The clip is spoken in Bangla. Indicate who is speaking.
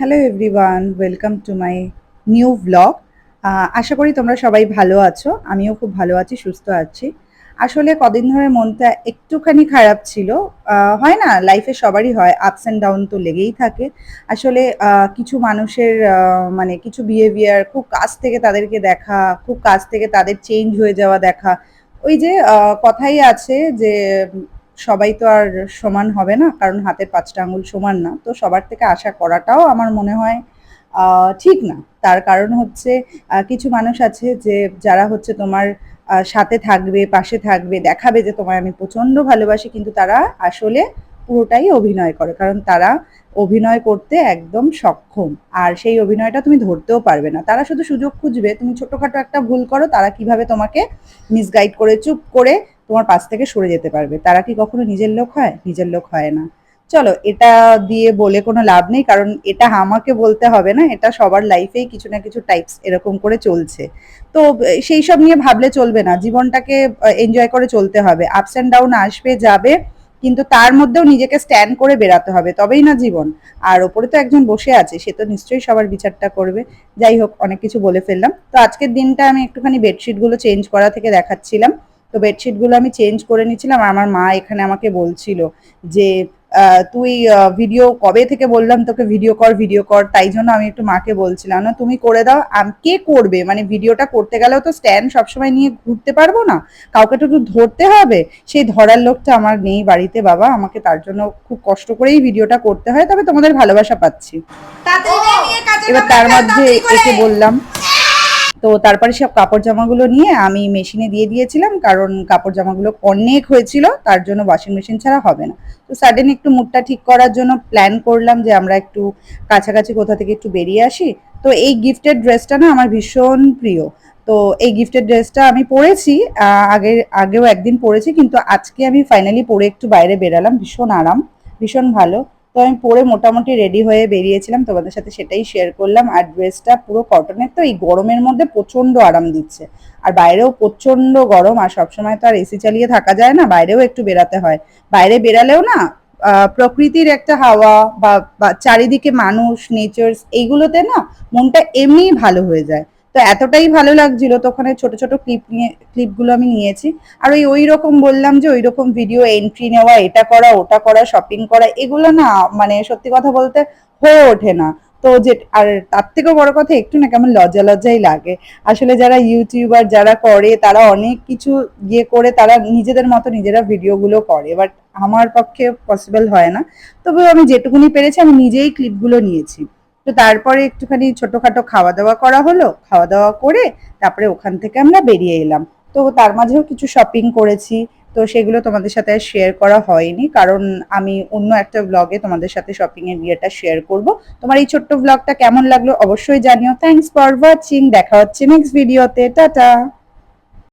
Speaker 1: Hello everyone, welcome to my new vlog. আশা করি তোমরা সবাই ভালো আছো। আমিও খুব ভালো আছি, সুস্থ আছি। আসলে কদিন ধরে মনটা একটুখানি খারাপ ছিল। হয় না, লাইফে সবারই হয়, আপস অ্যান্ড ডাউন তো লেগেই থাকে। আসলে কিছু মানুষের মানে কিছু বিহেভিয়ার খুব কাছ থেকে তাদেরকে দেখা, খুব কাছ থেকে তাদের চেঞ্জ হয়ে যাওয়া দেখা। ওই যে কথাই আছে যে সবাই তো আর সমান হবে না, কারণ হাতের পাঁচটা আঙুল সমান না। তো সবার থেকে আশা করাটাও আমার মনে হয় ঠিক না। তার কারণ হচ্ছে কিছু মানুষ আছে যে যারা হচ্ছে তোমার সাথে থাকবে, পাশে থাকবে, দেখাবে যে তোমায় আমি প্রচণ্ড ভালোবাসি, কিন্তু তারা আসলে পুরোটাই অভিনয় করে। কারণ তারা অভিনয় করতে একদম সক্ষম। আর সেই অভিনয়টা তুমি ধরতেও পারবে না। তারা শুধু সুযোগ খুঁজবে, তুমি ছোটখাটো একটা ভুল করো, তারা কিভাবে তোমাকে মিসগাইড করে, চুপ করে তোমার পাশ থেকে সরে যেতে পারবে। তারা কি কখনো নিজের লোক হয়? নিজের লোক হয় না। চলো, এটা দিয়ে বলে কোনো লাভ নেই, কারণ এটা আমাকে বলতে হবে না, এটা সবার লাইফেই কিছু না কিছু টাইপস এরকম করে চলছে। তো সেই সব নিয়ে ভাবলে চলবে না, জীবনটাকে এনজয় করে চলতে হবে। আপস অ্যান্ড ডাউন আসবে যাবে, কিন্তু তার মধ্যেও নিজেকে স্ট্যান্ড করে বেরাতে হবে, তবেই না জীবন। আর ওপরে তো একজন বসে আছে, সে তো নিশ্চয়ই সবার বিচারটা করবে। যাই হোক, অনেক কিছু বলে ফেললাম। তো আজকের দিনটা আমি একটুখানি বেডশিটগুলো চেঞ্জ করা থেকে দেখাচ্ছিলাম। তো বেডশিটগুলো আমি চেঞ্জ করে নিচ্ছিলাম। আমার মা এখানে আমাকে বলছিল যে তুই ভিডিও কবে থেকে বললাম তোকে ভিডিও কর, ভিডিও কর, তাই জন্য আমি একটু মাকে বলছিলাম না তুমি করে দাও। কে করবে, মানে ভিডিওটা করতে গেলেও তো স্ট্যান্ড সবসময় নিয়ে ঘুরতে পারবো না, কাউকে তো একটু ধরতে হবে। সেই ধরার লোকটা আমার নেই বাড়িতে বাবা, আমাকে তার জন্য খুব কষ্ট করেই ভিডিওটা করতে হয়, তবে তোমাদের ভালোবাসা পাচ্ছি। এবার তার মধ্যে একে বললাম। তো তারপরে সব কাপড় জামাগুলো নিয়ে আমি মেশিনে দিয়ে দিয়েছিলাম, কারণ কাপড় জামাগুলো অনেক হয়েছিল, তার জন্য ওয়াশিং মেশিন ছাড়া হবে না। তো সাডেন একটু মুডটা ঠিক করার জন্য প্ল্যান করলাম যে আমরা একটু কাছাকাছি কোথা থেকে একটু বেরিয়ে আসি। তো এই গিফটেড ড্রেসটা না আমার ভীষণ প্রিয়। তো এই গিফটেড ড্রেসটা আমি পরেছি, আগেও একদিন পরেছি, কিন্তু আজকে আমি ফাইনালি পরে একটু বাইরে বেরালাম। ভীষণ আরাম, ভীষণ ভালো। তো আমি পরে মোটামুটি রেডি হয়ে বেরিয়েছিলাম, তোমাদের সাথে সেটাই শেয়ার করলাম। আর ড্রেসটা পুরো কটনের, তো এই গরমের মধ্যে প্রচণ্ড আরাম দিচ্ছে। আর বাইরেও প্রচণ্ড গরম, আর সবসময় তো আর এসি চালিয়ে থাকা যায় না, বাইরেও একটু বেরাতে হয়। বাইরে বেরালেও না প্রকৃতির একটা হাওয়া বা চারিদিকে মানুষ, নেচার্স, এইগুলোতে না মনটা এমনিই ভালো হয়ে যায়। তো এতটাই ভালো লাগছিল, তো ওখানে ছোট ছোট ক্লিপগুলো আমি নিয়েছি। আর ওই রকম বললাম যে ওই রকম ভিডিও এন্ট্রি নেওয়া, এটা করা, ওটা করা, শপিং করা, এগুলো না মানে সত্যি কথা বলতে হয়ে ওঠে না। তো যে আর তার থেকেও বড় কথা, একটু না কেমন লজ্জা লজ্জাই লাগে। আসলে যারা ইউটিউবার যারা করে, তারা অনেক কিছু করে তারা নিজেদের মতো নিজেরা ভিডিওগুলো করে, বাট আমার পক্ষে পসিবল হয় না। তবে আমি যেটুকুনি পেরেছি আমি নিজেই ক্লিপগুলো নিয়েছি। তো তারপরে একটুখানি ছোটখাটো খাওয়া দাওয়া করা হলো, খাওয়া দাওয়া করে তারপরে ওখান থেকে আমরা বেরিয়ে এলাম। তো তার মাঝেও কিছু শপিং করেছি। তো সেগুলো তোমাদের সাথে আর শেয়ার করা হয়নি, কারণ আমি অন্য একটা ব্লগে তোমাদের সাথে শপিং এর ইয়েটা শেয়ার করব। তোমার এই ছোট্ট ব্লগটা কেমন লাগলো অবশ্যই জানিও। থ্যাঙ্কস ফর ওয়াচিং, দেখা হচ্ছে নেক্সট ভিডিওতে, টাটা।